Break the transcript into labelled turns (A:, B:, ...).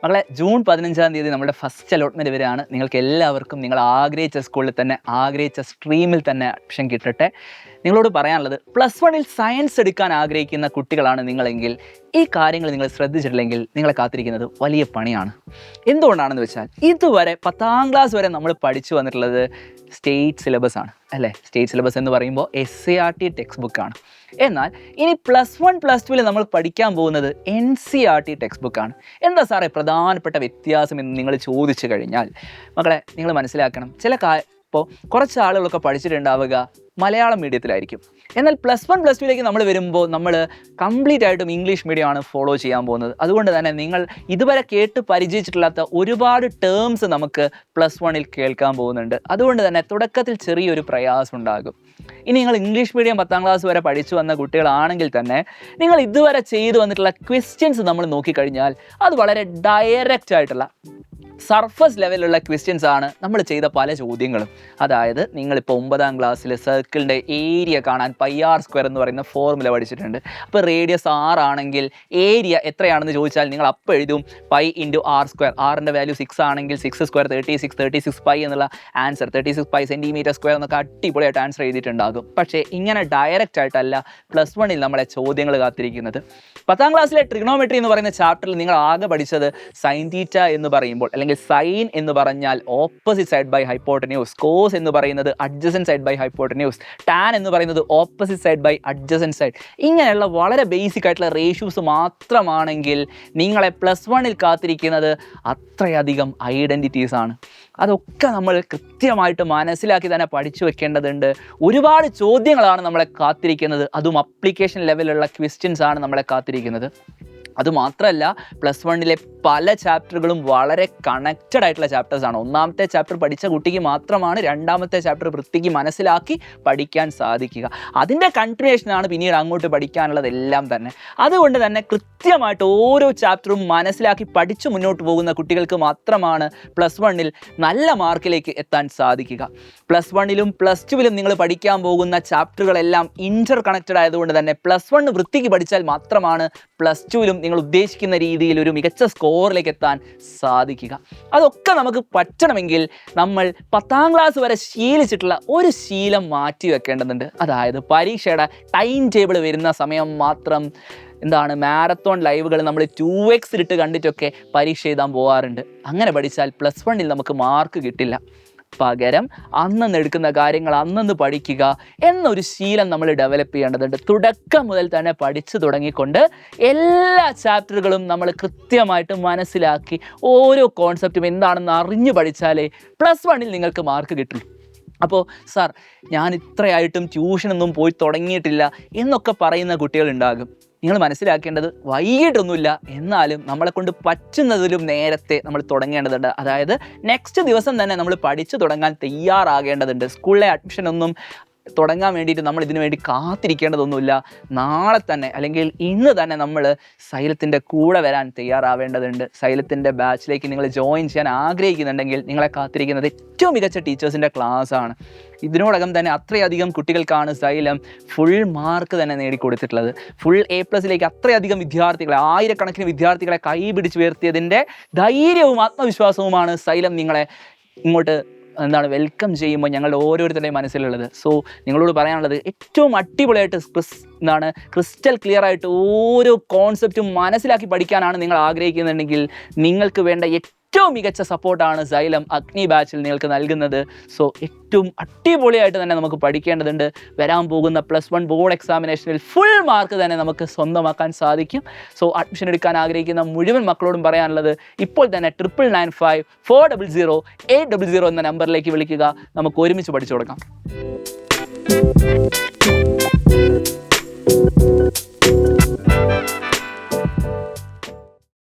A: മക്കളെ, ജൂൺ 15-ാം തീയതി നമ്മുടെ ഫസ്റ്റ് അലോട്ട്മെൻറ്റ് വരെയാണ്. നിങ്ങൾക്ക് എല്ലാവർക്കും നിങ്ങൾ ആഗ്രഹിച്ച സ്കൂളിൽ തന്നെ ആഗ്രഹിച്ച സ്ട്രീമിൽ തന്നെ അഡ്മിഷൻ കിട്ടട്ടെ. നിങ്ങളോട് പറയാനുള്ളത്, +1 സയൻസ് എടുക്കാൻ ആഗ്രഹിക്കുന്ന കുട്ടികളാണ് നിങ്ങളെങ്കിൽ ഈ കാര്യങ്ങൾ നിങ്ങൾ ശ്രദ്ധിച്ചിട്ടില്ലെങ്കിൽ നിങ്ങളെ കാത്തിരിക്കുന്നത് വലിയ പണിയാണ്. എന്തുകൊണ്ടാണെന്ന് വെച്ചാൽ ഇതുവരെ 10ാം ക്ലാസ് വരെ നമ്മൾ പഠിച്ചു വന്നിട്ടുള്ളത് സ്റ്റേറ്റ് സിലബസ് ആണ് അല്ലേ. സ്റ്റേറ്റ് സിലബസ് എന്ന് പറയുമ്പോൾ SCERT ടെക്സ്റ്റ് ബുക്കാണ്. എന്നാൽ ഇനി +1 +2 നമ്മൾ പഠിക്കാൻ പോകുന്നത് NCERT ടെക്സ്റ്റ് ബുക്കാണ്. എന്താ സാറേ പ്രധാനപ്പെട്ട വ്യത്യാസം എന്ന് നിങ്ങൾ ചോദിച്ചു കഴിഞ്ഞാൽ, മക്കളെ നിങ്ങൾ മനസ്സിലാക്കണം, ഇപ്പോൾ കുറച്ച് ആളുകളൊക്കെ പഠിച്ചിട്ടുണ്ടാവുക മലയാളം മീഡിയത്തിലായിരിക്കും. എന്നാൽ +1 +2 നമ്മൾ വരുമ്പോൾ നമ്മൾ കംപ്ലീറ്റ് ആയിട്ടും ഇംഗ്ലീഷ് മീഡിയമാണ് ഫോളോ ചെയ്യാൻ പോകുന്നത്. അതുകൊണ്ട് തന്നെ നിങ്ങൾ ഇതുവരെ കേട്ട് പരിചയിച്ചിട്ടില്ലാത്ത ഒരുപാട് ടേംസ് നമുക്ക് +1 കേൾക്കാൻ പോകുന്നുണ്ട്. അതുകൊണ്ട് തന്നെ തുടക്കത്തിൽ ചെറിയൊരു പ്രയാസം ഉണ്ടാകും. ഇനി നിങ്ങൾ ഇംഗ്ലീഷ് മീഡിയം 10ാം ക്ലാസ് വരെ പഠിച്ചു വന്ന കുട്ടികളാണെങ്കിൽ തന്നെ നിങ്ങൾ ഇതുവരെ ചെയ്തു വന്നിട്ടുള്ള ക്വസ്റ്റ്യൻസ് നമ്മൾ നോക്കിക്കഴിഞ്ഞാൽ അത് വളരെ ഡയറക്റ്റ് ആയിട്ടുള്ള സർഫസ് ലെവലിലുള്ള ക്വസ്റ്റ്യൻസ് ആണ് നമ്മൾ ചെയ്ത പല ചോദ്യങ്ങളും. അതായത് നിങ്ങളിപ്പോൾ 9ാം ക്ലാസ്സിൽ സർക്കിളിൻ്റെ ഏരിയ കാണാൻ πr² എന്ന് പറയുന്ന ഫോർമുല പഠിച്ചിട്ടുണ്ട്. അപ്പോൾ റേഡിയസ് 6 ആണെങ്കിൽ ഏരിയ എത്രയാണെന്ന് ചോദിച്ചാൽ നിങ്ങൾ അപ്പോൾ എഴുതും π × r². ആറിൻ്റെ വാല്യൂ 6 ആണെങ്കിൽ 6² 36 π എന്നുള്ള ആൻസർ 36 π cm² എന്നൊക്കെ അടിപൊളിയായിട്ട് ആൻസർ എഴുതിയിട്ടുണ്ടാകും. പക്ഷേ ഇങ്ങനെ ഡയറക്റ്റ് ആയിട്ടല്ല +1 നമ്മളെ ചോദ്യങ്ങൾ കാത്തിരിക്കുന്നത്. 10ാം ക്ലാസ്സിലെ ട്രിഗണോമെട്രി എന്ന് പറയുന്ന ചാപ്റ്ററിൽ നിങ്ങൾ ആകെ പഠിച്ചത് സൈൻ തീറ്റ എന്ന് പറയുമ്പോൾ, അല്ലെങ്കിൽ സൈൻ എന്ന് പറഞ്ഞാൽ opposite side by hypotenuse, cos എന്ന് പറയുന്നത് adjacent side by hypotenuse, tan എന്ന് പറയുന്നത് opposite side by adjacent side. ഇങ്ങനെയുള്ള വളരെ ബേസിക് ആയിട്ടുള്ള റേഷ്യൂസ് മാത്രമാണെങ്കിൽ നിങ്ങളെ +1 കാത്തിരിക്കുന്നത് അത്രയധികം ഐഡൻറ്റിറ്റീസ് ആണ്. അതൊക്കെ നമ്മൾ കൃത്യമായിട്ട് മനസ്സിലാക്കി തന്നെ പഠിച്ചു വെക്കേണ്ടതുണ്ട്. ഒരുപാട് ചോദ്യങ്ങളാണ് നമ്മളെ കാത്തിരിക്കുന്നത്. അതും അപ്ലിക്കേഷൻ ലെവലുള്ള ക്വസ്റ്റ്യൻസ് ആണ് നമ്മളെ കാത്തിരിക്കുന്നത്. അതുമാത്രമല്ല +1 പല ചാപ്റ്ററുകളും വളരെ കണക്റ്റഡ് ആയിട്ടുള്ള ചാപ്റ്റേഴ്സാണ്. 1ാമത്തെ ചാപ്റ്റർ പഠിച്ച കുട്ടിക്ക് മാത്രമാണ് 2ാമത്തെ ചാപ്റ്റർ വൃത്തിക്ക് മനസ്സിലാക്കി പഠിക്കാൻ സാധിക്കുക. അതിൻ്റെ കണ്ടിന്യൂഷനാണ് പിന്നീട് അങ്ങോട്ട് പഠിക്കാനുള്ളതെല്ലാം തന്നെ. അതുകൊണ്ട് തന്നെ കൃത്യമായിട്ട് ഓരോ ചാപ്റ്ററും മനസ്സിലാക്കി പഠിച്ചു മുന്നോട്ട് പോകുന്ന കുട്ടികൾക്ക് മാത്രമാണ് +1 നല്ല മാർക്കിലേക്ക് എത്താൻ സാധിക്കുക. +1 +2 നിങ്ങൾ പഠിക്കാൻ പോകുന്ന ചാപ്റ്ററുകളെല്ലാം ഇൻ്റർ കണക്റ്റഡ് ആയതുകൊണ്ട് തന്നെ +1 വൃത്തിക്ക് പഠിച്ചാൽ മാത്രമാണ് +2 നിങ്ങൾ ഉദ്ദേശിക്കുന്ന രീതിയിൽ ഒരു മികച്ച സ്കോറിലേക്ക് എത്താൻ സാധിക്കുക. അതൊക്കെ നമുക്ക് പറ്റണമെങ്കിൽ നമ്മൾ 10ാം ക്ലാസ് വരെ ശീലിച്ചിട്ടുള്ള ഒരു ശീലം മാറ്റി വെക്കേണ്ടതുണ്ട്. അതായത് പരീക്ഷയുടെ ടൈം ടേബിൾ വരുന്ന സമയം മാത്രം മാരത്തോൺ ലൈവുകൾ നമ്മൾ 2x ഇട്ട് കണ്ടിട്ടൊക്കെ പരീക്ഷ എഴുതാൻ പോകാറുണ്ട്. അങ്ങനെ പഠിച്ചാൽ +1 നമുക്ക് മാർക്ക് കിട്ടില്ല. പകരം അന്നന്ന് എടുക്കുന്ന കാര്യങ്ങൾ അന്നന്ന് പഠിക്കുക എന്നൊരു ശീലം നമ്മൾ ഡെവലപ്പ് ചെയ്യേണ്ടതുണ്ട്. തുടക്കം മുതൽ തന്നെ പഠിച്ചു തുടങ്ങിക്കൊണ്ട് എല്ലാ ചാപ്റ്ററുകളും നമ്മൾ കൃത്യമായിട്ട് മനസ്സിലാക്കി ഓരോ കോൺസെപ്റ്റും എന്താണെന്ന് അറിഞ്ഞു പഠിച്ചാലേ +1 നിങ്ങൾക്ക് മാർക്ക് കിട്ടുള്ളൂ. അപ്പോൾ സാർ ഞാൻ ഇത്രയായിട്ടും ട്യൂഷനൊന്നും പോയി തുടങ്ങിയിട്ടില്ല എന്നൊക്കെ പറയുന്ന കുട്ടികളുണ്ടാകും. നിങ്ങൾ മനസ്സിലാക്കേണ്ടത് വൈകിട്ടൊന്നുമില്ല, എന്നാലും നമ്മളെ കൊണ്ട് പറ്റുന്നതിലും നേരത്തെ നമ്മൾ തുടങ്ങേണ്ടതുണ്ട്. അതായത് നെക്സ്റ്റ് ദിവസം തന്നെ നമ്മൾ പഠിച്ചു തുടങ്ങാൻ തയ്യാറാകേണ്ടതുണ്ട്. സ്കൂളിലെ അഡ്മിഷനൊന്നും തുടങ്ങാൻ വേണ്ടിയിട്ട് നമ്മൾ ഇതിനു വേണ്ടി കാത്തിരിക്കേണ്ടതൊന്നുമില്ല. നാളെ തന്നെ അല്ലെങ്കിൽ ഇന്ന് തന്നെ നമ്മൾ സൈലത്തിൻ്റെ കൂടെ വരാൻ തയ്യാറാവേണ്ടതുണ്ട്. സൈലത്തിൻ്റെ ബാച്ചിലേക്ക് നിങ്ങൾ ജോയിൻ ചെയ്യാൻ ആഗ്രഹിക്കുന്നുണ്ടെങ്കിൽ നിങ്ങളെ കാത്തിരിക്കുന്നത് ഏറ്റവും മികച്ച ടീച്ചേഴ്സിൻ്റെ ക്ലാസ്സാണ്. ഇതിനോടകം തന്നെ അത്രയധികം കുട്ടികൾക്കാണ് സൈലം ഫുൾ മാർക്ക് തന്നെ നേടിക്കൊടുത്തിട്ടുള്ളത്. ഫുൾ A+ അത്രയധികം വിദ്യാർത്ഥികളെ, ആയിരക്കണക്കിന് വിദ്യാർത്ഥികളെ കൈപിടിച്ച് ഉയർത്തിയതിൻ്റെ ധൈര്യവും ആത്മവിശ്വാസവുമാണ് സൈലം നിങ്ങളെ ഇങ്ങോട്ട് വെൽക്കം ചെയ്യുമ്പോൾ ഞങ്ങളുടെ ഓരോരുത്തരുടെയും മനസ്സിലുള്ളത്. സോ നിങ്ങളോട് പറയാനുള്ളത്, ഏറ്റവും അടിപൊളിയായിട്ട് ക്രിസ്റ്റൽ ക്ലിയർ ആയിട്ട് ഓരോ കോൺസെപ്റ്റും മനസ്സിലാക്കി പഠിക്കാനാണ് നിങ്ങൾ ആഗ്രഹിക്കുന്നുണ്ടെങ്കിൽ നിങ്ങൾക്ക് വേണ്ട ഏറ്റവും മികച്ച സപ്പോർട്ടാണ് സൈലം അഗ്നി ബാച്ചിൽ നിങ്ങൾക്ക് നൽകുന്നത്. സോ ഏറ്റവും അടിപൊളിയായിട്ട് തന്നെ നമുക്ക് പഠിക്കേണ്ടതുണ്ട്. വരാൻ പോകുന്ന +1 ബോർഡ് എക്സാമിനേഷനിൽ ഫുൾ മാർക്ക് തന്നെ നമുക്ക് സ്വന്തമാക്കാൻ സാധിക്കും. സോ അഡ്മിഷൻ എടുക്കാൻ ആഗ്രഹിക്കുന്ന മുഴുവൻ മക്കളോടും പറയാനുള്ളത്, ഇപ്പോൾ തന്നെ 9995 400 800 എന്ന നമ്പറിലേക്ക് വിളിക്കുക. നമുക്ക് ഒരുമിച്ച് പഠിച്ചു കൊടുക്കാം.